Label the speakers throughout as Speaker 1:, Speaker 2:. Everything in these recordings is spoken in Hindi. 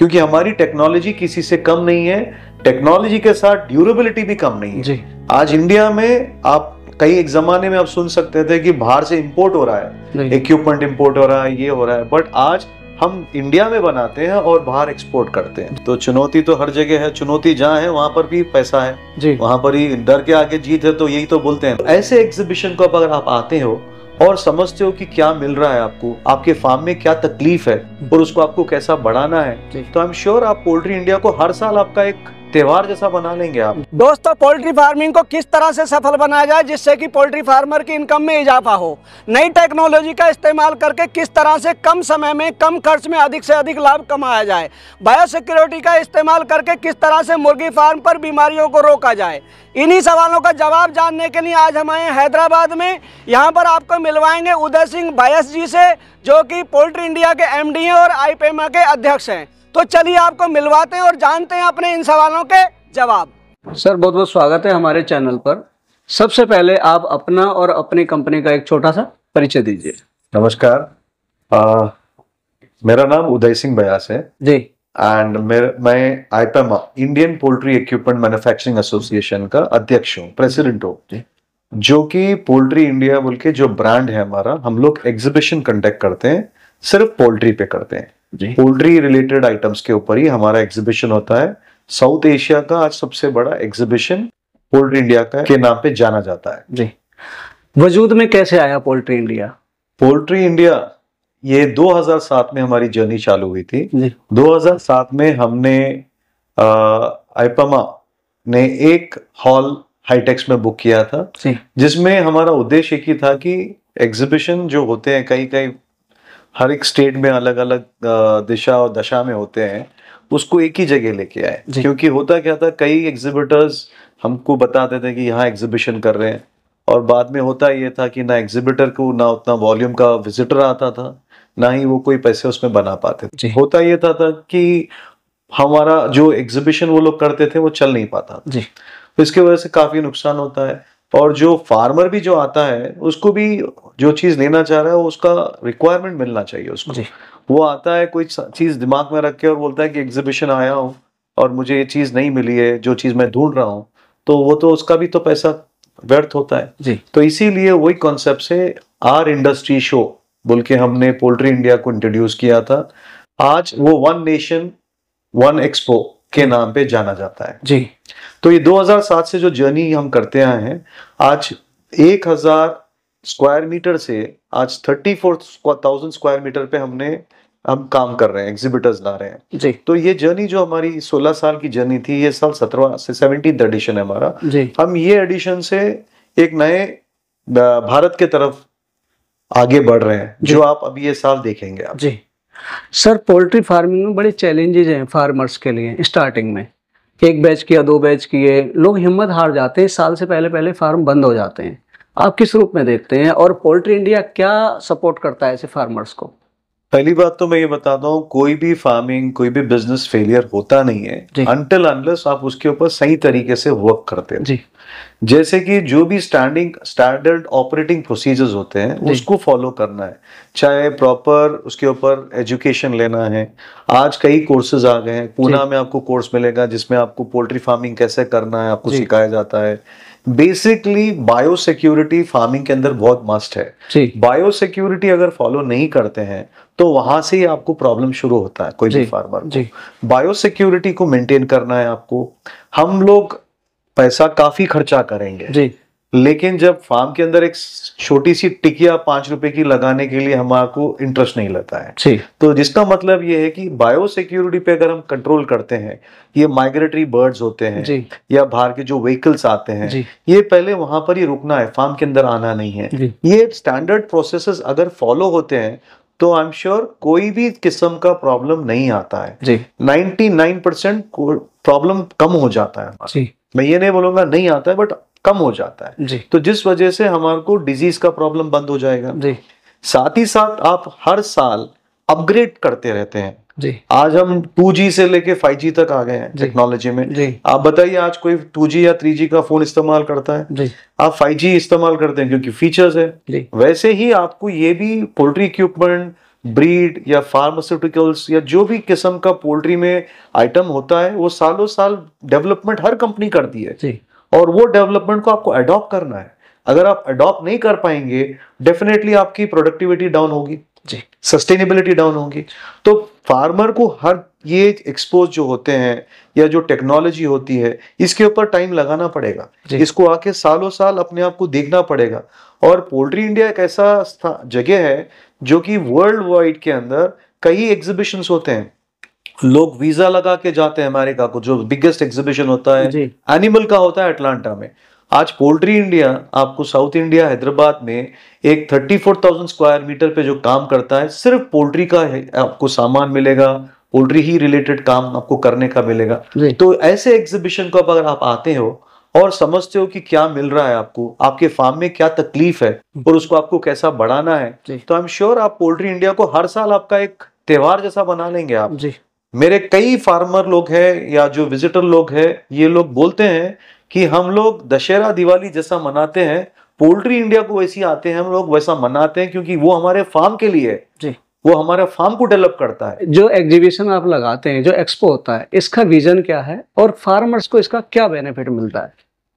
Speaker 1: क्योंकि हमारी टेक्नोलॉजी किसी से कम नहीं है, टेक्नोलॉजी के साथ ड्यूरेबिलिटी भी कम नहीं है
Speaker 2: जी।
Speaker 1: आज इंडिया में आप कई एक जमाने में आप सुन सकते थे कि बाहर से इंपोर्ट हो रहा है, इक्विपमेंट इंपोर्ट हो रहा है, ये हो रहा है, बट आज हम इंडिया में बनाते हैं और बाहर एक्सपोर्ट करते हैं। तो चुनौती तो हर जगह है, चुनौती जहाँ है वहां पर भी पैसा है, वहां पर ही डर के आगे जीत है, तो यही तो बोलते हैं। ऐसे एग्जीबिशन को अगर आप आते हो और समझते हो कि क्या मिल रहा है आपको, आपके फार्म में क्या तकलीफ है और उसको आपको कैसा बढ़ाना है, तो आई एम श्योर आप पोल्ट्री इंडिया को हर साल आपका एक त्योहार जैसा बना लेंगे आप।
Speaker 2: दोस्तों, पोल्ट्री फार्मिंग को किस तरह से सफल बनाया जाए जिससे कि पोल्ट्री फार्मर की इनकम में इजाफा हो, नई टेक्नोलॉजी का इस्तेमाल करके किस तरह से कम समय में कम खर्च में अधिक से अधिक लाभ कमाया जाए, बायोसिक्योरिटी का इस्तेमाल करके किस तरह से मुर्गी फार्म पर बीमारियों को रोका जाए, इन्हीं सवालों का जवाब जानने के लिए आज हम आए हैदराबाद में। यहाँ पर आपको मिलवाएंगे उदय सिंह बैस जी से, जो कि पोल्ट्री इंडिया के एमडी हैं और आईपेमा के अध्यक्ष हैं। तो चलिए आपको मिलवाते हैं और जानते हैं अपने इन सवालों के जवाब। सर, बहुत बहुत स्वागत है हमारे चैनल पर। सबसे पहले आप अपना और अपनी कंपनी का एक छोटा सा परिचय दीजिए।
Speaker 1: नमस्कार, मेरा नाम उदय सिंह बैस है
Speaker 2: जी,
Speaker 1: एंड मैं IPEMA Indian poultry equipment manufacturing association का अध्यक्ष हूँ, प्रेसिडेंट हूँ, जो कि पोल्ट्री इंडिया बोल के जो ब्रांड है हमारा, हम लोग एग्जीबिशन कंडक्ट करते हैं, सिर्फ पोल्ट्री पे करते हैं। पोल्ट्री रिलेटेड आइटम्स के ऊपर ही हमारा एग्जीबिशन होता है। साउथ एशिया का आज सबसे बड़ा एग्जीबिशन पोल्ट्री इंडिया का के नाम पे जाना जाता है।
Speaker 2: जी, वजूद में कैसे आया पोल्ट्री इंडिया?
Speaker 1: पोल्ट्री इंडिया ये 2007 में हमारी जर्नी चालू हुई थी। 2007 में हमने आईपेमा ने एक हॉल हाईटेक्स में बुक किया था, जिसमें हमारा उद्देश्य एक ही था कि एग्जीबिशन जो होते हैं कई कई हर एक स्टेट में अलग अलग दिशा और दशा में होते हैं, उसको एक ही जगह लेके आए। क्योंकि होता क्या था, कई एग्जिबिटर्स हमको बताते थे कि यहाँ एग्जीबिशन कर रहे हैं, और बाद में होता ये था कि ना एग्जिबिटर को ना उतना वॉल्यूम का विजिटर आता था, ना ही वो कोई पैसे उसमें बना पाते थे। होता ये था कि हमारा जो एग्जीबिशन वो लोग करते थे वो चल नहीं पाता, तो इसकी वजह से काफी नुकसान होता है। और जो फार्मर भी जो आता है उसको भी जो चीज लेना चाह रहा है उसका रिक्वायरमेंट मिलना चाहिए उसको। वो आता है कोई चीज दिमाग में रख के और बोलता है कि एग्जीबिशन आया हूँ और मुझे ये चीज नहीं मिली है जो चीज मैं ढूंढ रहा हूँ, तो वो तो उसका भी तो पैसा व्यर्थ होता है। तो इसीलिए वही कॉन्सेप्ट से आर इंडस्ट्री शो बोल के हमने पोल्ट्री इंडिया को इंट्रोड्यूस किया था। आज वो वन नेशन वन एक्सपो के नाम पे जाना जाता है जी। तो ये 2007 से जो जर्नी हम करते आए हैं, आज 1000 स्क्वायर मीटर से आज 34,000 स्क्वायर मीटर पे हम काम कर रहे हैं, एग्जिबिटर्स ला रहे हैं जी। तो ये जर्नी जो हमारी 16 साल की जर्नी थी, ये साल 17th एडिशन है हमारा जी। हम ये एडिशन से एक नए भारत के तरफ आगे बढ़ रहे हैं, जो आप अभी ये साल देखेंगे आप
Speaker 2: जी। सर, पोल्ट्री फार्मिंग में बड़े चैलेंजेस हैं फार्मर्स के लिए। स्टार्टिंग में एक बैच किया, 2 बैच किए, लोग हिम्मत हार जाते हैं, साल से पहले फार्म बंद हो जाते हैं। आप किस रूप में देखते हैं और पोल्ट्री इंडिया क्या सपोर्ट करता है ऐसे फार्मर्स को?
Speaker 1: पहली बात तो मैं ये बताता हूँ, कोई भी फार्मिंग कोई भी बिजनेस फेलियर होता नहीं है अनटिल अनलेस आप उसके ऊपर सही तरीके से वर्क करते हैं। जैसे कि जो भी स्टैंडर्ड ऑपरेटिंग प्रोसीजर्स होते हैं उसको फॉलो करना है, चाहे प्रॉपर उसके ऊपर एजुकेशन लेना है। आज कई कोर्सेज आ गए हैं, पूना में आपको कोर्स मिलेगा जिसमें आपको पोल्ट्री फार्मिंग कैसे करना है आपको सिखाया जाता है। बेसिकली बायोसिक्योरिटी फार्मिंग के अंदर बहुत मस्ट है। बायोसिक्योरिटी अगर फॉलो नहीं करते हैं तो वहां से ही आपको प्रॉब्लम शुरू होता है। कोई भी फार्मर को बायोसिक्योरिटी को मेंटेन करना है आपको। हम लोग पैसा काफी खर्चा करेंगे जी, लेकिन जब फार्म के अंदर एक छोटी सी टिकिया 5 रुपए की लगाने के लिए हमारे इंटरेस्ट नहीं लगता है। तो जिसका मतलब ये है कि बायोसिक्योरिटी पे अगर हम कंट्रोल करते हैं, ये माइग्रेटरी बर्ड्स होते हैं या बाहर के जो व्हीकल्स आते हैं, ये पहले वहां पर ही रुकना है, फार्म के अंदर आना नहीं है। ये स्टैंडर्ड प्रोसेसेस अगर फॉलो होते हैं तो आई एम श्योर कोई भी किस्म का प्रॉब्लम नहीं आता है। 99% प्रॉब्लम कम हो जाता है। मैं ये नहीं बोलूंगा नहीं आता है, बट कम हो जाता है जी। तो जिस वजह से हमारे को डिजीज का प्रॉब्लम बंद हो जाएगा जी। साथ ही साथ आप हर साल अपग्रेड करते रहते हैं जी। आज हम 2G से लेके 5G तक आ गए हैं टेक्नोलॉजी में जी। आप बताइए आज कोई 2G या 3G का फोन इस्तेमाल करता है जी। आप 5G इस्तेमाल करते हैं क्योंकि फीचर्स है। वैसे ही आपको ये भी पोल्ट्री इक्विपमेंट ब्रीड या फार्मास्यूटिकल्स या जो भी किस्म का पोल्ट्री में आइटम होता है, वो सालों साल डेवलपमेंट हर कंपनी करती है जी। और वो डेवलपमेंट को आपको अडॉप्ट करना है। अगर आप अडॉप्ट नहीं कर पाएंगे, डेफिनेटली आपकी प्रोडक्टिविटी डाउन होगी जी, सस्टेनेबिलिटी डाउन होगी। तो फार्मर को हर ये एक्सपोज जो होते हैं या जो टेक्नोलॉजी होती है, इसके ऊपर टाइम लगाना पड़ेगा, इसको आके सालों साल अपने आप को देखना पड़ेगा। और पोल्ट्री इंडिया एक ऐसा जगह है जो कि वर्ल्ड वाइड के अंदर कई एग्जीबिशंस होते हैं, लोग वीजा लगा के जाते हैं अमेरिका को, जो बिगेस्ट एग्जीबिशन होता है एनिमल का होता है अटलांटा में। आज पोल्ट्री इंडिया आपको साउथ इंडिया हैदराबाद में एक 34,000 स्क्वायर मीटर पे जो काम करता है, सिर्फ पोल्ट्री का आपको सामान मिलेगा, पोल्ट्री ही रिलेटेड काम आपको करने का मिलेगा। तो ऐसे एग्जीबिशन को अगर आप आते हो और समझते हो कि क्या मिल रहा है आपको, आपके फार्म में क्या तकलीफ है और उसको आपको कैसा बढ़ाना है, तो आई एम श्योर आप पोल्ट्री इंडिया को हर साल आपका एक त्योहार जैसा बना लेंगे आप जी। मेरे कई फार्मर लोग हैं या जो विजिटर लोग हैं, ये लोग बोलते हैं कि हम लोग दशहरा दिवाली जैसा मनाते हैं, पोल्ट्री इंडिया को वैसे आते हैं हम लोग वैसा मनाते हैं, क्योंकि वो हमारे फार्म के लिए जी, वो हमारे फार्म को डेवलप करता है।
Speaker 2: जो एग्जीबिशन आप लगाते हैं, जो एक्सपो होता है, इसका विजन क्या है और फार्मर्स को इसका क्या बेनिफिट मिलता है?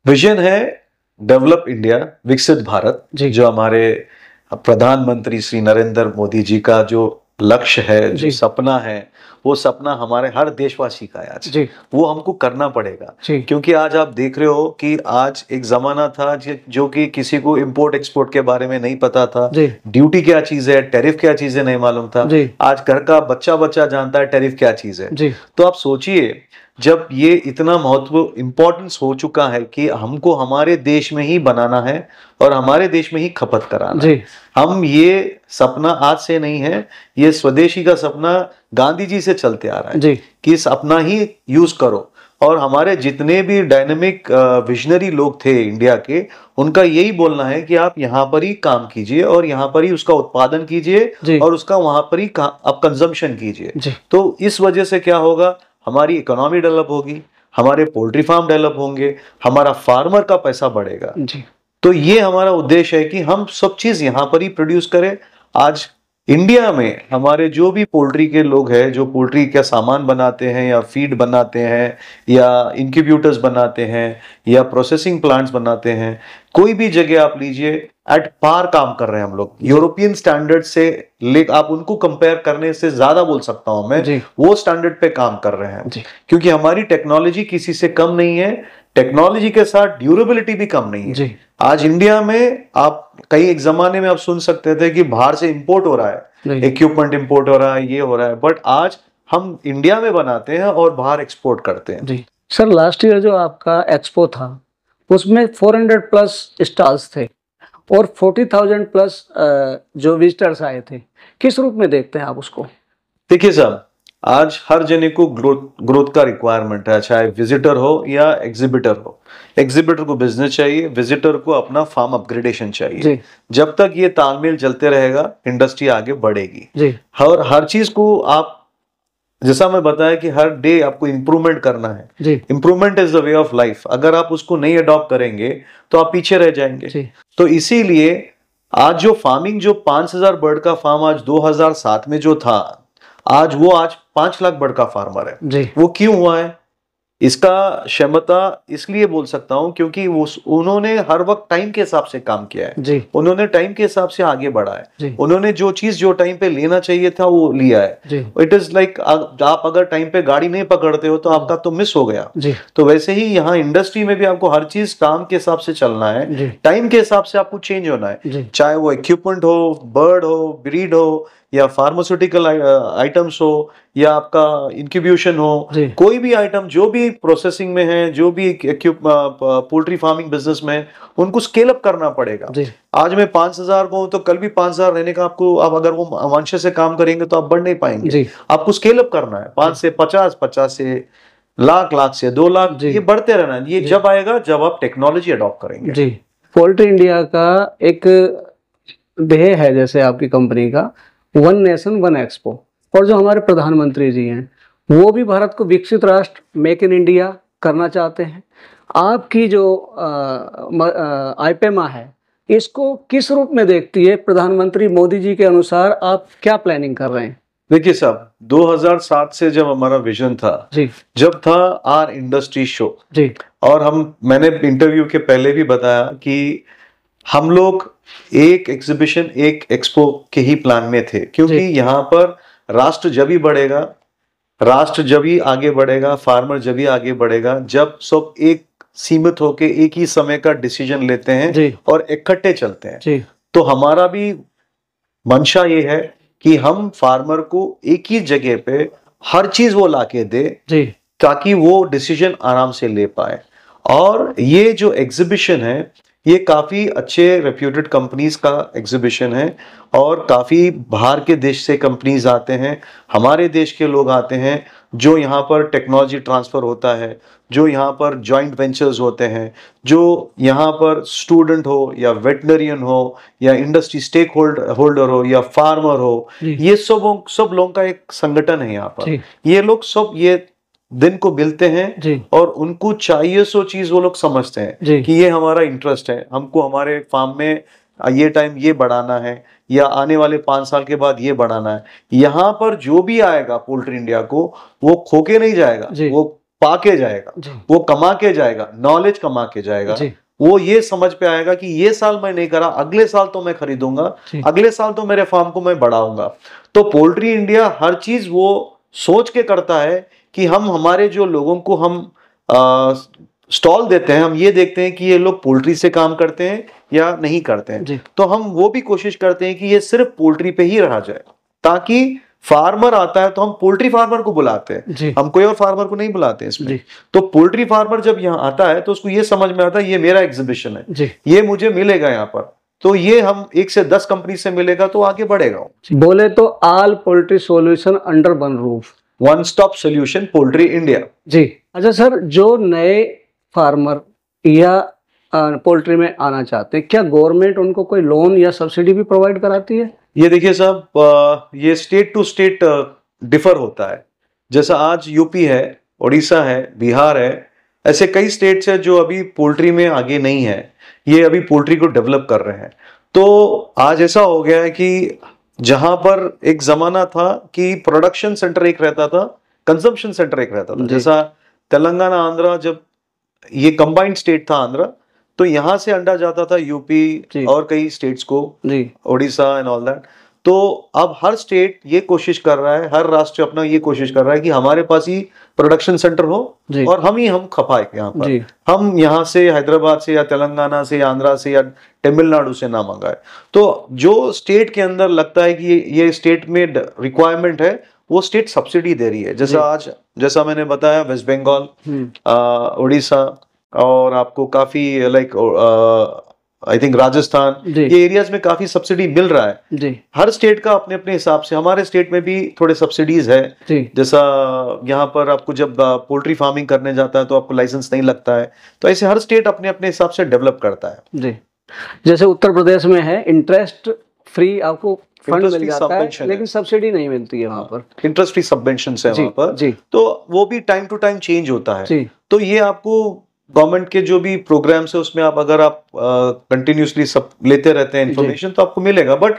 Speaker 1: विजन है डेवलप इंडिया, विकसित भारत, जो हमारे प्रधानमंत्री श्री नरेंद्र मोदी जी का जो लक्ष्य है, जो सपना है, वो सपना हमारे हर देशवासी का है आज जी। वो हमको करना पड़ेगा, क्योंकि आज आप देख रहे हो कि आज एक जमाना था जो कि किसी को इंपोर्ट एक्सपोर्ट के बारे में नहीं पता था, ड्यूटी क्या चीज है, टैरिफ क्या चीज है नहीं मालूम था। आज घर का बच्चा जानता है टैरिफ क्या चीज है। तो आप सोचिए, जब ये इतना महत्व इंपॉर्टेंस हो चुका है कि हमको हमारे देश में ही बनाना है और हमारे देश में ही खपत कराना है। हम ये सपना आज से नहीं है, ये स्वदेशी का सपना गांधी जी से चलते आ रहा है कि सपना ही यूज करो। और हमारे जितने भी डायनेमिक विजनरी लोग थे इंडिया के, उनका यही बोलना है कि आप यहाँ पर ही काम कीजिए और यहाँ पर ही उसका उत्पादन कीजिए और उसका वहां पर ही आप कंजम्पशन कीजिए। तो इस वजह से क्या होगा, हमारी इकोनॉमी डेवलप होगी, हमारे पोल्ट्री फार्म डेवलप होंगे, हमारा फार्मर का पैसा बढ़ेगा जी। तो ये हमारा उद्देश्य है कि हम सब चीज यहाँ पर ही प्रोड्यूस करें। आज इंडिया में हमारे जो भी पोल्ट्री के लोग हैं, जो पोल्ट्री का सामान बनाते हैं या फीड बनाते हैं या इंक्यूबेटर्स बनाते हैं या प्रोसेसिंग प्लांट्स बनाते हैं, कोई भी जगह आप लीजिए, एट पार काम कर रहे हैं हम लोग। यूरोपियन स्टैंडर्ड से आप उनको कंपेयर करने से ज्यादा बोल सकता हूं मैं, वो स्टैंडर्ड पे काम कर रहे हैं, क्योंकि हमारी टेक्नोलॉजी किसी से कम नहीं है, टेक्नोलॉजी के साथ ड्यूरेबिलिटी भी कम नहीं है। आज इंडिया में आप कई एक जमाने में आप सुन सकते थे कि बाहर से इंपोर्ट हो रहा है, इक्विपमेंट इंपोर्ट हो रहा है, ये हो रहा है, बट आज हम इंडिया में बनाते हैं और बाहर एक्सपोर्ट करते हैं जी।
Speaker 2: सर, लास्ट ईयर जो आपका एक्सपो था उसमें 400 प्लस स्टॉल्स थे और 40,000 प्लस जो विजिटर्स आए थे। किस रूप में देखते हैं आप उसको?
Speaker 1: देखिए साहब, आज हर जने को ग्रोथ का रिक्वायरमेंट है, चाहे विजिटर हो या एग्जिबिटर हो। एग्जिबिटर को बिजनेस चाहिए, विजिटर को अपना फार्म अपग्रेडेशन चाहिए। जब तक ये तालमेल चलते रहेगा, इंडस्ट्री आगे बढ़ेगी। और हर चीज को आप, जैसा मैं बताया कि हर डे आपको इंप्रूवमेंट करना है। Improvement is the way of life. अगर आप उसको नहीं अडॉप्ट करेंगे तो आप पीछे रह जाएंगे। तो इसीलिए आज जो फार्मिंग, जो 5,000 बर्ड का फार्म आज 2007 में जो था, आज वो 5 लाख बर्ड का फार्मर है। वो क्यों हुआ है? इसका क्षमता इसलिए बोल सकता हूं क्योंकि उन्होंने हर वक्त टाइम के हिसाब से काम किया है। उन्होंने टाइम के हिसाब से आगे बढ़ा है। उन्होंने जो चीज जो टाइम पे लेना चाहिए था वो लिया है। इट इज लाइक आप अगर टाइम पे गाड़ी नहीं पकड़ते हो तो आपका तो मिस हो गया। तो वैसे ही यहाँ इंडस्ट्री में भी आपको हर चीज काम के हिसाब से चलना है, टाइम के हिसाब से आपको चेंज होना है। चाहे वो इक्विपमेंट हो, बर्ड हो, ब्रीड हो, या फार्मास्यूटिकल आइटम्स हो, या आपका इंक्यूबेशन हो, कोई भी आइटम जो भी प्रोसेसिंग में है, जो भी पोल्ट्री फार्मिंग बिजनेस में है, उनको स्केल अप करना पड़ेगा। आज मैं 5,000 को हूं तो कल भी 5,000 रहने का आपको, आप अगर वो वंश से काम करेंगे तो आप बढ़ नहीं पाएंगे। आपको स्केल अप करना है, 5 से 50, 50 से लाख, लाख से 2 लाख, ये बढ़ते रहना है। ये जब आएगा जब आप टेक्नोलॉजी अडॉप्ट करेंगे। जी, पोल्ट्री इंडिया का एक ध्येय है जैसे आपकी कंपनी का, 1 नेशन 1 एक्सपो, और जो हमारे प्रधानमंत्री जी हैं वो भी भारत को विकसित राष्ट्र, मेक इन इंडिया करना चाहते हैं। आपकी जो आईपेमा है
Speaker 2: इसको किस रूप में देखती है प्रधानमंत्री मोदी जी के अनुसार? आप क्या प्लानिंग कर रहे हैं?
Speaker 1: देखिए साहब, 2007 से जब हमारा विजन था
Speaker 2: जी,
Speaker 1: जब था आर इंडस्ट्री शो
Speaker 2: जी,
Speaker 1: और मैंने इंटरव्यू के पहले भी बताया कि हम लोग एक एग्जीबिशन एक एक्सपो के ही प्लान में थे, क्योंकि यहाँ पर राष्ट्र जब ही बढ़ेगा, राष्ट्र जब ही आगे बढ़ेगा, फार्मर जब ही आगे बढ़ेगा जब सब एक सीमित होके एक ही समय का डिसीजन लेते हैं और इकट्ठे चलते हैं। तो हमारा भी मंशा ये है कि हम फार्मर को एक ही जगह पे हर चीज वो लाके दे ताकि वो डिसीजन आराम से ले पाए। और ये जो एग्जीबिशन है ये काफी अच्छे रेप्यूटेड कंपनीज का एग्जीबिशन है और काफी बाहर के देश से कंपनीज आते हैं, हमारे देश के लोग आते हैं, जो यहाँ पर टेक्नोलॉजी ट्रांसफर होता है, जो यहाँ पर जॉइंट वेंचर्स होते हैं, जो यहाँ पर स्टूडेंट हो या वेटनरियन हो या इंडस्ट्री स्टेक होल्डर हो या फार्मर हो, ये सब लोगों का एक संगठन है यहाँ पर। ये लोग सब ये दिन को मिलते हैं और उनको चाहिए सो चीज वो लोग समझते हैं कि ये हमारा इंटरेस्ट है, हमको हमारे फार्म में ये टाइम ये बढ़ाना है या आने वाले 5 साल के बाद ये बढ़ाना है। यहाँ पर जो भी आएगा पोल्ट्री इंडिया को, वो खो के नहीं जाएगा, वो पा के जाएगा, वो कमा के जाएगा, नॉलेज कमा के जाएगा। वो ये समझ पे आएगा कि ये साल मैं नहीं करा, अगले साल तो मैं खरीदूंगा, अगले साल तो मेरे फार्म को मैं बढ़ाऊंगा। तो पोल्ट्री इंडिया हर चीज वो सोच के करता है कि हम हमारे जो लोगों को हम स्टॉल देते हैं, हम ये देखते हैं कि ये लोग पोल्ट्री से काम करते हैं या नहीं करते हैं। तो हम वो भी कोशिश करते हैं कि ये सिर्फ पोल्ट्री पे ही रहा जाए, ताकि फार्मर आता है तो हम पोल्ट्री फार्मर को बुलाते हैं, हम कोई और फार्मर को नहीं बुलाते हैं इसमें। तो पोल्ट्री फार्मर जब यहाँ आता है तो उसको ये समझ में आता है ये मेरा एग्जीबिशन है, ये मुझे मिलेगा यहाँ पर, तो ये हम 1 से 10 कंपनी से मिलेगा तो आगे बढ़ेगा। बोले तो all poultry solution under one roof, one stop solution poultry India. जी
Speaker 2: अच्छा सर, जो नए फार्मर या पोल्ट्री में आना चाहते हैं, क्या गवर्नमेंट उनको कोई लोन या सब्सिडी भी प्रोवाइड कराती है?
Speaker 1: ये देखिए साहब, ये स्टेट टू स्टेट डिफर होता है। जैसा आज यूपी है, उड़ीसा है, बिहार है, ऐसे कई स्टेट्स है जो अभी पोल्ट्री में आगे नहीं है, ये अभी पोल्ट्री को डेवलप कर रहे हैं। तो आज ऐसा हो गया है कि जहां पर एक जमाना था कि प्रोडक्शन सेंटर एक रहता था, कंजम्पशन सेंटर एक रहता था, जैसा तेलंगाना आंध्रा, जब ये कंबाइंड स्टेट था आंध्रा, तो यहां से अंडा जाता था यूपी और कई स्टेट्स को, उड़ीसा एंड ऑल दैट। तो अब हर स्टेट ये कोशिश कर रहा है, हर राष्ट्र अपना ये कोशिश कर रहा है कि हमारे पास ही प्रोडक्शन सेंटर हो और हम खपाए यहाँ पर, हम यहाँ से हैदराबाद से या तेलंगाना से या आंध्रा से या तमिलनाडु से ना मंगाए। तो जो स्टेट के अंदर लगता है कि ये स्टेट में रिक्वायरमेंट है, वो स्टेट सब्सिडी दे रही है। जैसा मैंने बताया, वेस्ट बंगाल, उड़ीसा और आपको काफी आई थिंक राजस्थान, ये एरियाज में काफी सब्सिडी मिल रहा है। हर स्टेट का अपने अपने हिसाब से, हमारे स्टेट में भी थोड़े सब्सिडीज है। जैसा यहाँ पर आपको जब पोल्ट्री फार्मिंग करने जाता है तो आपको लाइसेंस नहीं लगता है, तो ऐसे हर स्टेट अपने अपने हिसाब से डेवलप करता है। जी,
Speaker 2: जैसे उत्तर प्रदेश में है, इंटरेस्ट फ्री आपको फंड मिल जाता है, लेकिन सब्सिडी नहीं मिलती है वहां पर,
Speaker 1: इंटरेस्ट फ्री सबवेंशन है वहां पर। तो वो भी टाइम टू टाइम चेंज होता है। तो ये आपको गवर्नमेंट के जो भी प्रोग्राम्स है उसमें अगर आप कंटिन्यूसली सब लेते रहते हैं इन्फॉर्मेशन, तो आपको मिलेगा। बट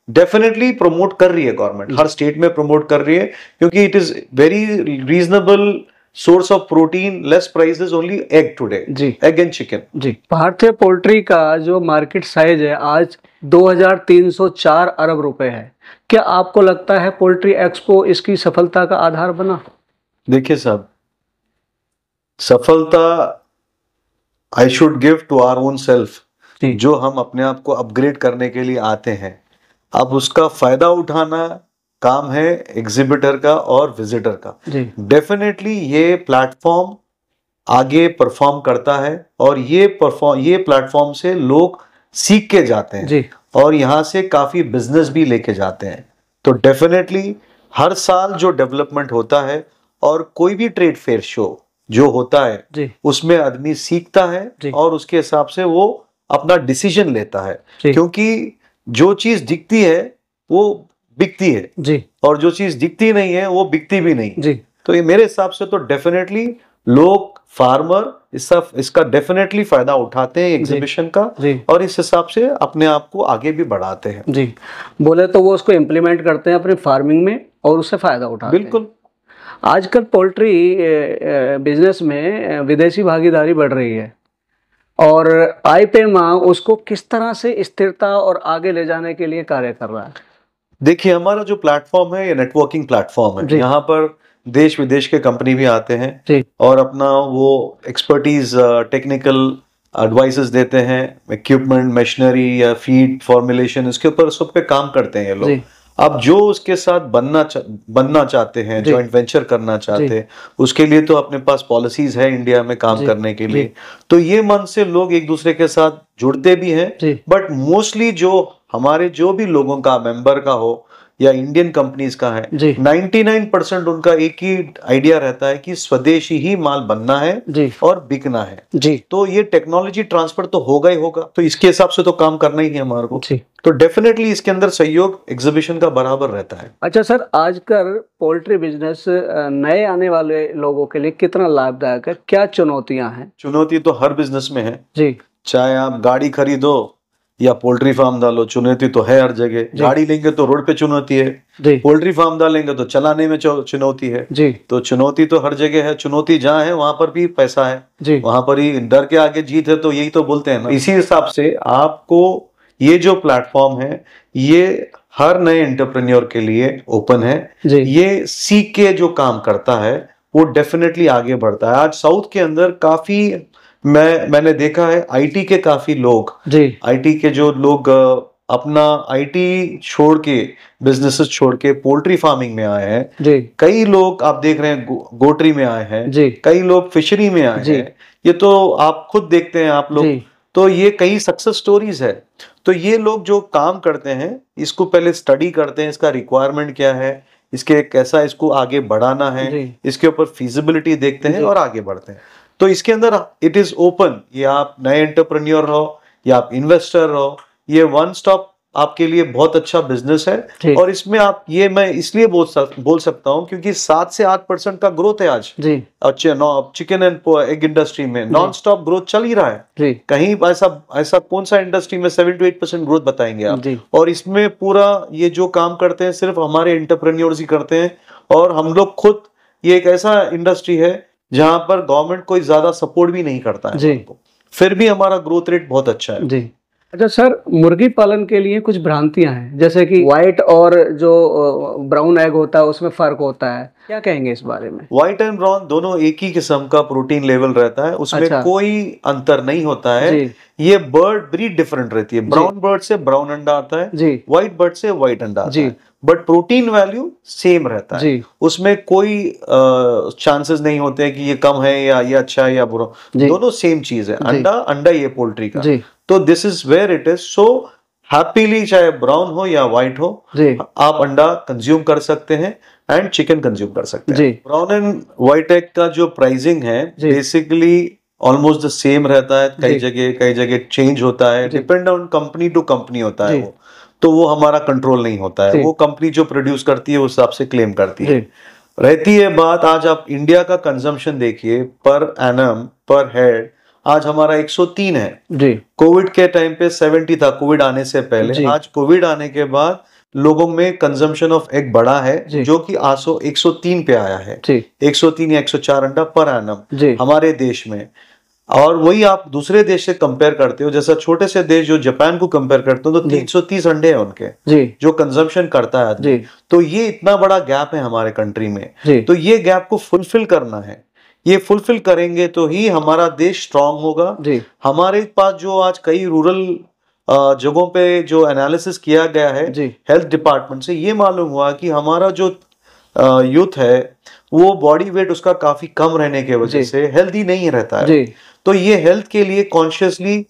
Speaker 1: डेफिनेटली प्रमोट कर रही है गवर्नमेंट, हर स्टेट में प्रमोट कर रही है, क्योंकि it is very reasonable source of protein, less prices, only egg today, egg and chicken.
Speaker 2: जी, भारतीय पोल्ट्री का जो मार्केट साइज है आज 2304 अरब रुपए है। क्या आपको लगता है पोल्ट्री एक्सपो इसकी सफलता का आधार बना?
Speaker 1: देखिए साहब, सफलता I should give to our own self, जो हम अपने आप को अपग्रेड करने के लिए आते हैं। अब उसका फायदा उठाना काम है एग्जिबिटर का और विजिटर का। डेफिनेटली ये प्लेटफॉर्म आगे परफॉर्म करता है और ये प्लेटफॉर्म से लोग सीख के जाते हैं और यहाँ से काफी बिजनेस भी लेके जाते हैं। तो डेफिनेटली हर साल जो डेवलपमेंट होता है और कोई भी ट्रेड फेयर शो जो होता है उसमें आदमी सीखता है और उसके हिसाब से वो अपना डिसीजन लेता है, क्योंकि जो चीज दिखती है वो बिकती है और जो चीज दिखती नहीं है वो बिकती भी नहीं। तो ये मेरे हिसाब से तो डेफिनेटली लोग फार्मर इसका डेफिनेटली फायदा उठाते हैं एग्जीबिशन का, और इस हिसाब से अपने आप को आगे भी बढ़ाते हैं।
Speaker 2: जी, बोले तो वो उसको इम्प्लीमेंट करते हैं अपनी फार्मिंग में और उससे फायदा उठाते हैं।
Speaker 1: बिल्कुल।
Speaker 2: आजकल पोल्ट्री बिजनेस में विदेशी भागीदारी बढ़ रही है, और आईपेमा उसको किस तरह से स्थिरता और आगे ले जाने के लिए कार्य कर रहा है?
Speaker 1: देखिए, हमारा जो प्लेटफॉर्म है ये नेटवर्किंग प्लेटफॉर्म है। यहाँ पर देश विदेश के कंपनी भी आते हैं और अपना वो एक्सपर्टीज, टेक्निकल एडवाइसेस देते हैं, इक्विपमेंट, मशीनरी या फीड फॉर्मुलेशन, इसके ऊपर सब पे काम करते हैं ये लोग। अब जो उसके साथ बनना चाहते हैं, जॉइंट वेंचर करना चाहते हैं, उसके लिए तो अपने पास पॉलिसीज है इंडिया में काम करने के लिए। तो ये मन से लोग एक दूसरे के साथ जुड़ते भी हैं, बट मोस्टली जो हमारे जो भी लोगों का मेंबर का हो या इंडियन कंपनीज का है, 99% उनका एक ही आइडिया रहता है कि स्वदेशी ही माल बनना है और बिकना है। तो ये टेक्नोलॉजी ट्रांसफर तो होगा ही होगा, तो इसके हिसाब से तो काम करना ही है हमारे को। तो डेफिनेटली इसके अंदर सहयोग एग्जीबिशन का बराबर रहता है।
Speaker 2: अच्छा सर, आजकल पोल्ट्री बिजनेस नए आने वाले लोगों के लिए कितना लाभदायक है? क्या चुनौतियां हैं?
Speaker 1: चुनौती तो हर बिजनेस में है
Speaker 2: जी,
Speaker 1: चाहे आप गाड़ी खरीदो या पोल्ट्री फार्म डालो, चुनौती तो है हर जगह। गाड़ी लेंगे तो रोड पे चुनौती है, पोल्ट्री फार्म डालेंगे तो चलाने में चुनौती है। तो चुनौती तो हर जगह है। चुनौती जहाँ है वहां पर भी पैसा है, वहां पर ही डर के आगे जीत है, तो यही तो बोलते हैं ना। इसी हिसाब से आपको ये जो प्लेटफॉर्म है ये हर नए एंटरप्रेन्योर के लिए ओपन है। ये सीख के जो काम करता है वो डेफिनेटली आगे बढ़ता है। आज साउथ के अंदर काफी मैंने देखा है आईटी के काफी लोग, आईटी के जो लोग अपना आईटी छोड़ के, बिजनेसेस छोड़ के पोल्ट्री फार्मिंग में आए हैं। कई लोग आप देख रहे हैं गोट्री में आए हैं, कई लोग फिशरी में आए हैं। ये तो आप खुद देखते हैं आप लोग, तो ये कई सक्सेस स्टोरीज है। तो ये लोग जो काम करते हैं इसको पहले स्टडी करते हैं, इसका रिक्वायरमेंट क्या है, इसके कैसा इसको आगे बढ़ाना है, इसके ऊपर फिजिबिलिटी देखते हैं और आगे बढ़ते हैं। तो इसके अंदर इट इज ओपन, ये आप नए एंटरप्रेन्योर हो या आप इन्वेस्टर हो, ये वन स्टॉप आपके लिए बहुत अच्छा बिजनेस है। और इसमें आप ये मैं इसलिए बोल सकता हूँ क्योंकि 7 से 8% का ग्रोथ है आज चिकन एंड एग इंडस्ट्री में। नॉन स्टॉप ग्रोथ चल ही रहा है। कहीं ऐसा कौन सा इंडस्ट्री में 7 to 8% ग्रोथ बताएंगे आप? और इसमें पूरा ये जो काम करते हैं सिर्फ हमारे एंटरप्रेन्योर्स ही करते हैं, और हम लोग खुद, ये एक ऐसा इंडस्ट्री है जहां पर गवर्नमेंट कोई ज्यादा सपोर्ट भी नहीं करता है, फिर भी हमारा ग्रोथ रेट बहुत अच्छा है।
Speaker 2: अच्छा सर, मुर्गी पालन के लिए कुछ भ्रांतियां हैं, जैसे कि व्हाइट और जो ब्राउन एग होता है उसमें फर्क होता है, क्या कहेंगे इस बारे में?
Speaker 1: व्हाइट एंड ब्राउन दोनों एक ही किस्म का प्रोटीन लेवल रहता है, उसमें कोई अंतर नहीं होता है। ये बर्ड ब्रीड डिफरेंट रहती है। ब्राउन बर्ड से ब्राउन अंडा आता है, व्हाइट बर्ड से व्हाइट अंडा आता है, बट प्रोटीन वैल्यू सेम रहता है। उसमें कोई चांसेस नहीं होते हैं कि ये कम है या ये अच्छा है या बुरा, दोनों सेम चीज है। अंडा ये पोल्ट्री का। तो this is where it is. So happily, चाहे ब्राउन हो या व्हाइट हो, आप अंडा कंज्यूम कर सकते हैं एंड चिकन कंज्यूम कर सकते हैं। ब्राउन एंड व्हाइट एग का जो प्राइसिंग है बेसिकली ऑलमोस्ट द सेम रहता है। कई जगह चेंज होता है, depend on company to company होता है वो, तो वो हमारा कंट्रोल नहीं होता है। वो कंपनी जो प्रोड्यूस करती है उस हिसाब से क्लेम करती है। रहती है बात, आज आप इंडिया का कंजम्पशन देखिए पर एनम पर हेड, आज हमारा 103 है। कोविड के टाइम पे 70 था, कोविड आने से पहले। आज कोविड आने के बाद लोगों में कंजम्पशन ऑफ एग बढ़ा है, जो कि 103 पे आया है। 103 या 104 अंडा पर एनम हमारे देश में। और वही आप दूसरे देश से कंपेयर करते हो, जैसा छोटे से देश जो जापान को कंपेयर करते हो, तो 330 अंडे हैं उनके जो कंजम्पशन करता है आदमी। तो ये इतना बड़ा गैप है हमारे कंट्री में। तो ये गैप को फुलफिल करना है। ये फुलफिल करेंगे तो ही हमारा देश स्ट्रांग होगा। हमारे पास जो आज कई रूरल जगहों पे जो एनालिसिस किया गया है हेल्थ डिपार्टमेंट से, ये मालूम हुआ कि हमारा जो यूथ है वो बॉडी वेट उसका काफी कम रहने की वजह से हेल्दी नहीं रहता है। तो ये हेल्थ के लिए consciously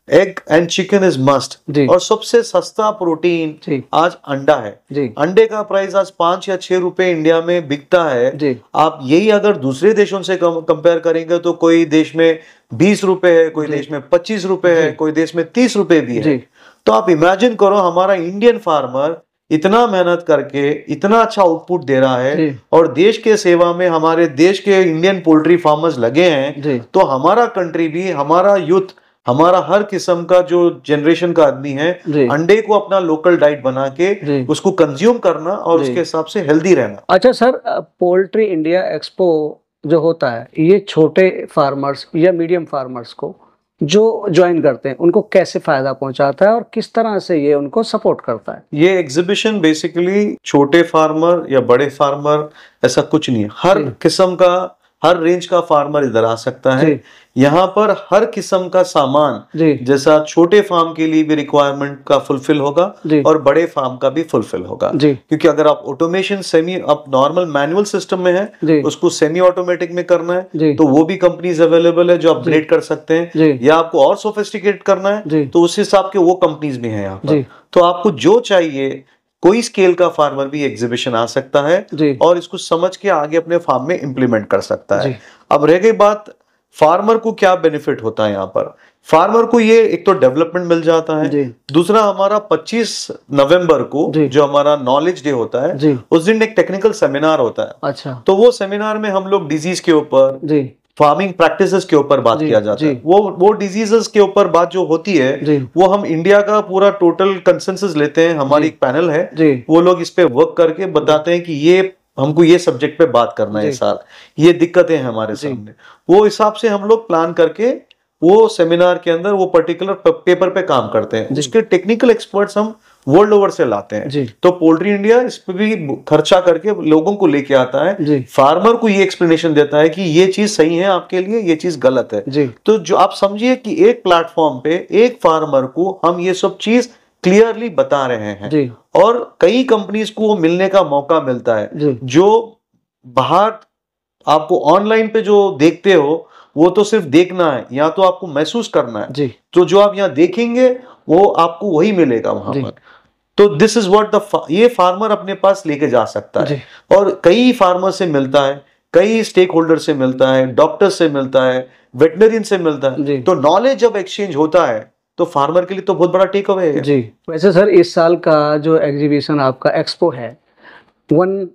Speaker 1: egg and chicken is must. और सबसे सस्ता प्रोटीन आज अंडा है। अंडे का प्राइस आज 5 या 6 रुपए इंडिया में बिकता है। आप यही अगर दूसरे देशों से कंपेयर करेंगे तो कोई देश में 20 रुपए है, कोई देश में 25 रुपए है, कोई देश में 30 रुपए भी है। तो आप इमेजिन करो हमारा इंडियन फार्मर इतना मेहनत करके इतना अच्छा आउटपुट दे रहा है और देश के सेवा में हमारे देश के इंडियन पोल्ट्री फार्मर्स लगे हैं, तो हमारा कंट्री भी, हमारा यूथ, हमारा हर किस्म का जो जनरेशन का आदमी है, अंडे को अपना लोकल डाइट बना के उसको कंज्यूम करना और उसके हिसाब से हेल्दी रहना।
Speaker 2: अच्छा सर, पोल्ट्री इंडिया एक्सपो जो होता है, ये छोटे फार्मर्स या मीडियम फार्मर्स को जो ज्वाइन करते हैं उनको कैसे फायदा पहुंचाता है और किस तरह से ये उनको सपोर्ट करता है?
Speaker 1: ये एग्जीबिशन बेसिकली छोटे फार्मर या बड़े फार्मर ऐसा कुछ नहीं है, हर किस्म का, हर रेंज का फार्मर इधर आ सकता है। यहाँ पर हर किस्म का सामान जैसा छोटे फार्म के लिए भी रिक्वायरमेंट का फुलफिल होगा और बड़े फार्म का भी फुलफिल होगा, क्योंकि अगर आप ऑटोमेशन सेमी, आप नॉर्मल मैनुअल सिस्टम में है, उसको सेमी ऑटोमेटिक में करना है तो वो भी कंपनीज अवेलेबल है जो अपग्रेड कर सकते हैं, या आपको और सोफिस्टिकेट करना है तो उस हिसाब के वो कंपनीज भी है यहाँ पर। तो आपको जो चाहिए, कोई स्केल का फार्मर भी एग्जीबिशन आ सकता है और इसको समझ के आगे अपने फार्म में इंप्लीमेंट कर सकता है। अब रह गई बात फार्मर को क्या बेनिफिट होता है, यहाँ पर फार्मर को ये एक तो डेवलपमेंट मिल जाता है, दूसरा हमारा 25 नवंबर को जो हमारा नॉलेज डे होता है उस दिन एक टेक्निकल सेमिनार होता है।
Speaker 2: अच्छा।
Speaker 1: तो वो सेमिनार में हम लोग डिजीज के ऊपर, फार्मिंग प्रैक्टिसेस के ऊपर बात किया जाता है। वो डिजीजेस के ऊपर बात जो होती है वो हम इंडिया का पूरा टोटल कंसेंसस लेते हैं, हमारी एक पैनल है, वो लोग इस पे वर्क करके बताते हैं कि ये हमको ये सब्जेक्ट पे बात करना है इस साल, ये दिक्कतें हैं हमारे सामने, वो हिसाब से हम लोग प्लान करके वो सेमिनार के अंदर वो पर्टिकुलर पेपर पे काम करते हैं। उसके टेक्निकल एक्सपर्ट्स हम वर्ल्ड ओवर से लाते हैं। तो पोल्ट्री इंडिया इस पे भी खर्चा करके लोगों को लेके आता है, फार्मर को ये एक्सप्लेनेशन देता है कि ये चीज सही है आपके लिए, ये चीज गलत है। तो जो आप समझिए कि एक प्लेटफॉर्म पे एक फार्मर को हम ये सब चीज क्लियरली बता रहे हैं और कई कंपनीज को मिलने का मौका मिलता है। जो बाहर आपको ऑनलाइन पे जो देखते हो वो तो सिर्फ देखना है, यहाँ तो आपको महसूस करना है। तो जो आप यहाँ देखेंगे वो आपको वही मिलेगा वहां पर। तो दिस इज व्हाट ये फार्मर अपने पास लेके जा सकता है और कई फार्मर से मिलता है, कई स्टेक होल्डर से मिलता है, डॉक्टर से मिलता है, वेटनरियन से मिलता है। तो नॉलेज जब एक्सचेंज होता है तो फार्मर के लिए तो बहुत बड़ा टेक अवे है।
Speaker 2: जी। वैसे सर, इस साल का जो एग्जीबिशन आपका एक्सपो है, वन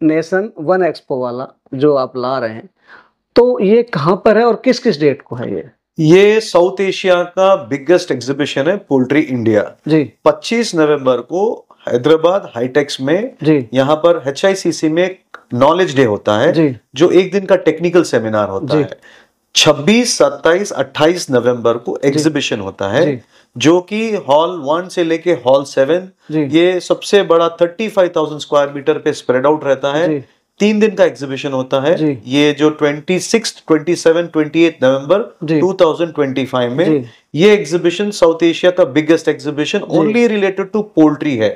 Speaker 2: नेशन वन एक्सपो वाला जो आप ला रहे हैं, तो ये कहाँ पर है और किस किस डेट को है?
Speaker 1: ये साउथ एशिया का बिगेस्ट एग्जीबिशन है पोल्ट्री इंडिया। 25 नवंबर को हैदराबाद हाईटेक्स में यहाँ पर HICC में नॉलेज डे होता है, जो एक दिन का टेक्निकल सेमिनार होता है। 26, 27, 28 नवंबर को एग्जीबिशन होता है, जो कि हॉल 1 से लेके हॉल 7, ये सबसे बड़ा 35,000 स्क्वायर मीटर पे स्प्रेड आउट रहता है। 3 दिन का एग्जीबिशन होता है। ये जो 26, 27, 28 नवंबर 2025 में ये एग्जीबिशन साउथ एशिया का biggest exhibition only related to poultry है।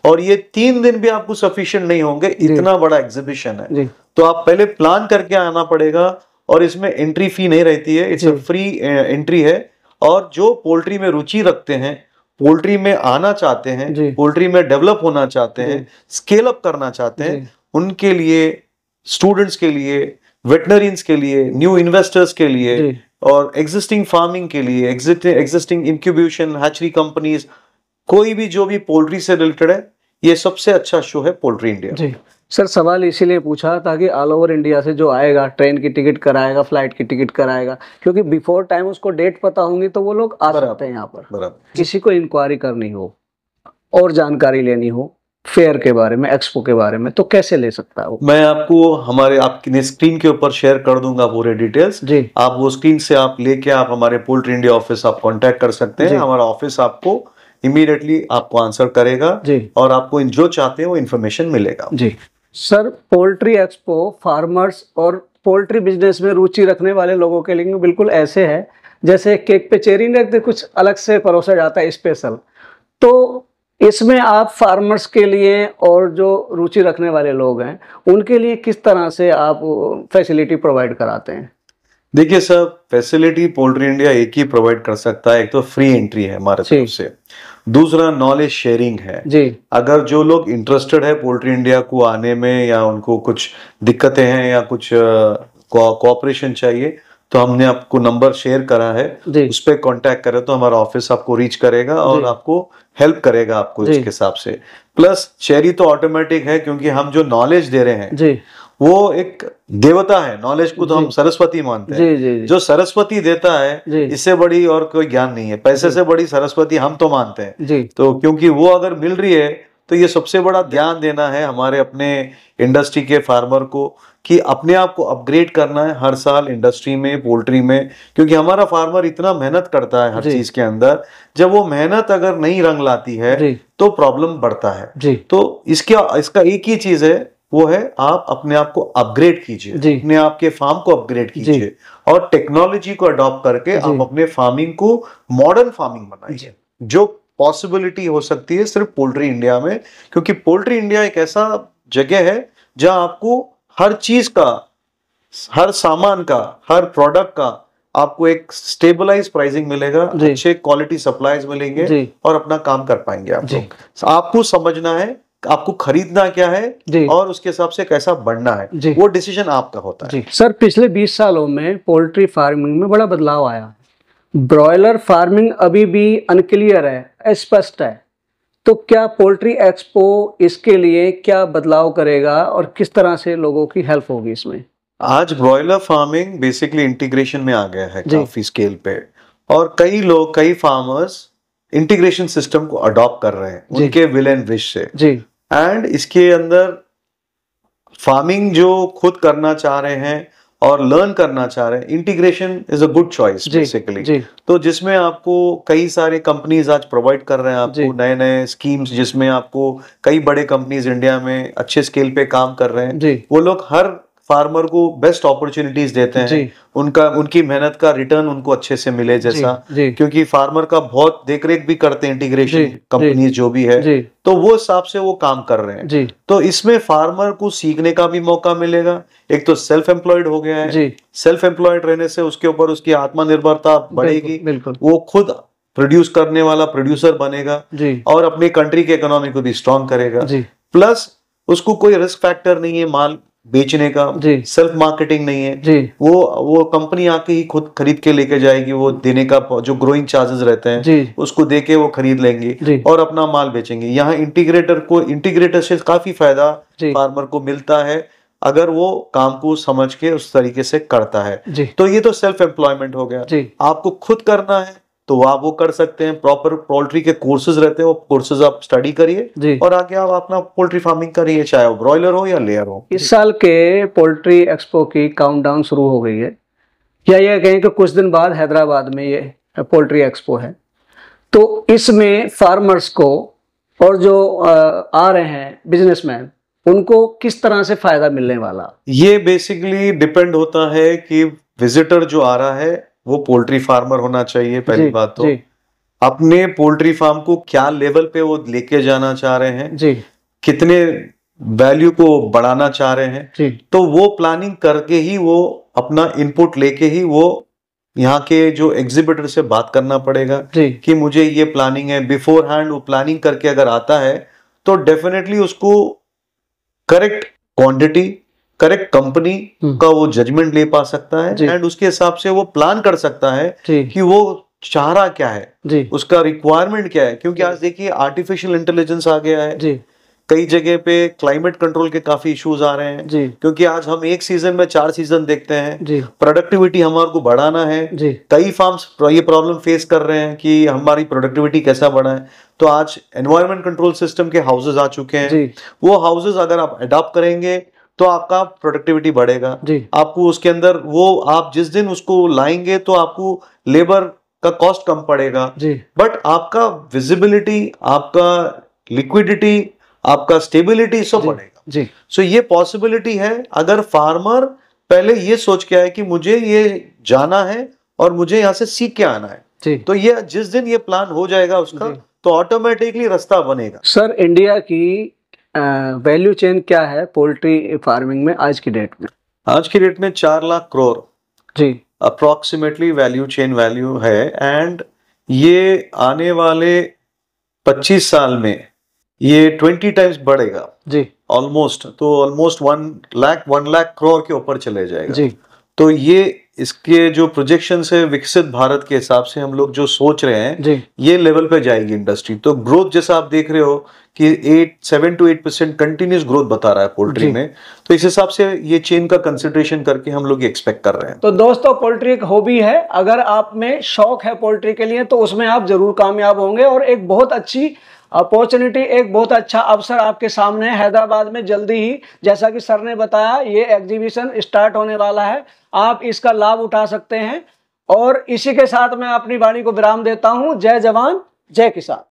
Speaker 1: और ये 3 दिन भी आपको सफिशिएंट नहीं होंगे, इतना बड़ा एग्जीबिशन है। तो आप पहले प्लान करके आना पड़ेगा और इसमें एंट्री फी नहीं रहती है, इट्स अ फ्री एंट्री है। और जो पोल्ट्री में रुचि रखते हैं, पोल्ट्री में आना चाहते हैं, पोल्ट्री में डेवलप होना चाहते हैं, स्केल अप करना चाहते हैं, उनके लिए, स्टूडेंट्स के लिए, वेटनरियंस के लिए, न्यू इन्वेस्टर्स के लिए और एग्जिस्टिंग फार्मिंग के लिए, एग्जिस्टिंग इंक्यूबेशन हैचरी कंपनीज, कोई भी जो भी पोल्ट्री से रिलेटेड है, ये सबसे अच्छा शो है पोल्ट्री इंडिया।
Speaker 2: सर, सवाल इसीलिए पूछा ताकि ऑल ओवर इंडिया से जो आएगा, ट्रेन की टिकट कराएगा, फ्लाइट की टिकट कराएगा, क्योंकि बिफोर टाइम उसको डेट पता होंगी तो वो लोग आ सकते हैं यहाँ पर। किसी को इंक्वायरी करनी हो और जानकारी लेनी हो फेयर के बारे में, एक्सपो के बारे में, तो कैसे ले सकता है वो?
Speaker 1: मैं आपको आपकी स्क्रीन के ऊपर शेयर कर दूंगा पूरे डिटेल्स। आप वो स्क्रीन से आप लेके आप हमारे पोल्ट्री इंडिया ऑफिस आप कांटेक्ट कर सकते हैं। हमारा ऑफिस आपको इमीडिएटली आपको आंसर करेगा और आपको जो चाहते हैं वो इन्फॉर्मेशन मिलेगा।
Speaker 2: सर, पोल्ट्री एक्सपो फार्मर्स और पोल्ट्री बिजनेस में रुचि रखने वाले लोगों के लिए बिल्कुल ऐसे है जैसे केक पे चेरी नहीं रखते, कुछ अलग से परोसा जाता है स्पेशल। तो इसमें आप फार्मर्स के लिए और जो रुचि रखने वाले लोग हैं उनके लिए किस तरह से आप फैसिलिटी प्रोवाइड कराते हैं?
Speaker 1: देखिए सर, फैसिलिटी पोल्ट्री इंडिया एक ही प्रोवाइड कर सकता है। एक तो फ्री एंट्री है हमारे तरफ से, दूसरा नॉलेज शेयरिंग है। अगर जो लोग इंटरेस्टेड है पोल्ट्री इंडिया को आने में, या उनको कुछ दिक्कतें हैं या कुछ कोऑपरेशन चाहिए, तो हमने आपको नंबर शेयर करा है, उस पर कांटेक्ट करें तो हमारा ऑफिस आपको रीच करेगा और आपको हेल्प करेगा आपको इसके हिसाब से। प्लस चेरी तो ऑटोमेटिक है, क्योंकि हम जो नॉलेज दे रहे हैं वो एक देवता है, नॉलेज को तो हम सरस्वती मानते हैं। जो सरस्वती देता है, इससे बड़ी और कोई ज्ञान नहीं है, पैसे से बड़ी सरस्वती हम तो मानते हैं। तो क्योंकि वो अगर मिल रही है तो ये सबसे बड़ा ध्यान देना है हमारे अपने इंडस्ट्री के फार्मर को, कि अपने आप को अपग्रेड करना है हर साल इंडस्ट्री में, पोल्ट्री में, क्योंकि हमारा फार्मर इतना मेहनत करता है हर चीज के अंदर। जब वो मेहनत अगर नहीं रंग लाती है तो प्रॉब्लम बढ़ता है। तो इसका एक ही चीज है, वो है आप अपने आप को अपग्रेड कीजिए, अपने आप के फार्म को अपग्रेड कीजिए और टेक्नोलॉजी को अडॉप्ट करके आप अपने फार्मिंग को मॉडर्न फार्मिंग बनाइए, जो पॉसिबिलिटी हो सकती है सिर्फ पोल्ट्री इंडिया में। क्योंकि पोल्ट्री इंडिया एक ऐसा जगह है जहां आपको हर चीज का, हर सामान का, हर प्रोडक्ट का आपको एक स्टेबलाइज प्राइसिंग मिलेगा, अच्छे क्वालिटी सप्लाईज मिलेंगे और अपना काम कर पाएंगे आप लोग। आपको समझना है आपको खरीदना क्या है और उसके हिसाब से कैसा बढ़ना है, वो डिसीजन आपका होता है।
Speaker 2: सर, पिछले 20 सालों में पोल्ट्री फार्मिंग में बड़ा बदलाव आया है। ब्रॉयलर फार्मिंग अभी भी अनक्लियर है, अस्पष्ट है, तो क्या पोल्ट्री एक्सपो इसके लिए क्या बदलाव करेगा और किस तरह से लोगों की हेल्प होगी इसमें?
Speaker 1: आज ब्रॉयलर फार्मिंग बेसिकली इंटीग्रेशन में आ गया है काफी स्केल पे, और कई फार्मर्स इंटीग्रेशन सिस्टम को अडॉप्ट कर रहे हैं उनके विल एंड विश से। एंड इसके अंदर फार्मिंग जो खुद करना चाह रहे हैं और लर्न करना चाह रहे हैं, integration is a good choice basically. तो जिसमें आपको कई सारे कंपनीज आज प्रोवाइड कर रहे हैं आपको नए नए स्कीम्स, जिसमें आपको कई बड़े कंपनीज इंडिया में अच्छे स्केल पे काम कर रहे हैं। वो लोग हर फार्मर को बेस्ट अपॉर्चुनिटीज देते हैं, उनकी मेहनत का रिटर्न उनको अच्छे से मिले जैसा, क्योंकि फार्मर का बहुत देखरेख भी करते हैं इंटीग्रेशन कंपनीज जो भी है, तो वो हिसाब से वो काम कर रहे हैं। तो इसमें फार्मर को सीखने का भी मौका मिलेगा। एक तो सेल्फ एम्प्लॉयड हो गया है, सेल्फ एम्प्लॉयड रहने से उसके ऊपर उसकी आत्मनिर्भरता बढ़ेगी, वो खुद प्रोड्यूस करने वाला प्रोड्यूसर बनेगा और अपनी कंट्री के इकोनॉमी को भी स्ट्रॉन्ग करेगा। प्लस उसको कोई रिस्क फैक्टर नहीं है माल बेचने का, सेल्फ मार्केटिंग नहीं है, वो कंपनी आके ही खुद खरीद के लेके जाएगी, वो देने का जो ग्रोइंग चार्जेस रहते हैं उसको दे के वो खरीद लेंगे और अपना माल बेचेंगे। यहाँ इंटीग्रेटर से काफी फायदा फार्मर को मिलता है अगर वो काम को समझ के उस तरीके से करता है। तो ये तो सेल्फ एम्प्लॉयमेंट हो गया। आपको खुद करना है तो आप वो कर सकते हैं, प्रॉपर पोल्ट्री के कोर्सेज रहते हैं, वो कोर्सेज आप स्टडी करिए और आगे आप अपना पोल्ट्री फार्मिंग करिए, चाहे वो ब्रॉयलर हो या लेयर हो।
Speaker 2: इस साल के पोल्ट्री एक्सपो की काउंटडाउन शुरू हो गई है, या ये कहें कि कुछ दिन बाद हैदराबाद में ये पोल्ट्री एक्सपो है, तो इसमें फार्मर्स को और जो आ रहे हैं बिजनेसमैन, उनको किस तरह से फायदा मिलने वाला?
Speaker 1: ये बेसिकली डिपेंड होता है कि विजिटर जो आ रहा है वो पोल्ट्री फार्मर होना चाहिए। पहली बात तो अपने पोल्ट्री फार्म को क्या लेवल पे वो लेके जाना चाह रहे हैं, कितने वैल्यू को बढ़ाना चाह रहे हैं, तो वो प्लानिंग करके ही वो अपना इनपुट लेके ही वो यहाँ के जो एग्जिबिटर से बात करना पड़ेगा कि मुझे ये प्लानिंग है। बिफोर हैंड वो प्लानिंग करके अगर आता है तो डेफिनेटली उसको करेक्ट क्वांटिटी, करेक्ट कंपनी का वो जजमेंट ले पा सकता है एंड उसके हिसाब से वो प्लान कर सकता है कि वो चाह रहा क्या है, उसका रिक्वायरमेंट क्या है। क्योंकि आज देखिए आर्टिफिशियल इंटेलिजेंस आ गया है, कई जगह पे क्लाइमेट कंट्रोल के काफी इश्यूज आ रहे हैं, क्योंकि आज हम एक सीजन में 4 सीजन देखते हैं। प्रोडक्टिविटी हमारे को बढ़ाना है, कई फार्म्स ये प्रॉब्लम फेस कर रहे हैं कि हमारी प्रोडक्टिविटी कैसा बढ़ाएं। तो आज एनवायरमेंट कंट्रोल सिस्टम के हाउसेज आ चुके हैं, वो हाउसेज अगर आप अडॉप्ट करेंगे तो आपका प्रोडक्टिविटी बढ़ेगा। आपको उसके अंदर वो आप जिस दिन उसको लाएंगे तो आपको लेबर का कॉस्ट कम पड़ेगा, बट आपका विजिबिलिटी, आपका लिक्विडिटी, आपका स्टेबिलिटी सब बढ़ेगा। सो ये पॉसिबिलिटी है अगर फार्मर पहले ये सोच के आए कि मुझे ये जाना है और मुझे यहाँ से सीख के आना है, तो ये जिस दिन ये प्लान हो जाएगा उसका तो ऑटोमेटिकली रास्ता बनेगा।
Speaker 2: सर, इंडिया की वैल्यू चेन क्या है पोल्ट्री फार्मिंग में आज की डेट में?
Speaker 1: आज की डेट में 4 lakh crore approximately value chain value है, एंड ये आने वाले 25 साल में ये 20 टाइम्स बढ़ेगा ऑलमोस्ट। तो ऑलमोस्ट 1 लाख करोड़ के ऊपर चले जाएगा। तो ये इसके जो प्रोजेक्शन है विकसित भारत के हिसाब से हम लोग जो सोच रहे हैं ये लेवल पे जाएगी इंडस्ट्री। तो ग्रोथ जैसा आप देख रहे हो कि 7 to 8% कंटिन्यूस ग्रोथ बता रहा है पोल्ट्री में, तो इस हिसाब से ये चेन का कंसिडरेशन करके हम लोग एक्सपेक्ट कर रहे हैं।
Speaker 2: तो दोस्तों पोल्ट्री एक हॉबी है, अगर आप में शौक है पोल्ट्री के लिए तो उसमें आप जरूर कामयाब होंगे और एक बहुत अच्छी अपॉर्चुनिटी, एक बहुत अच्छा अवसर आपके सामने है। हैदराबाद में जल्दी ही, जैसा कि सर ने बताया, ये एग्जीबिशन स्टार्ट होने वाला है, आप इसका लाभ उठा सकते हैं। और इसी के साथ मैं अपनी वाणी को विराम देता हूं। जय जवान जय किसान।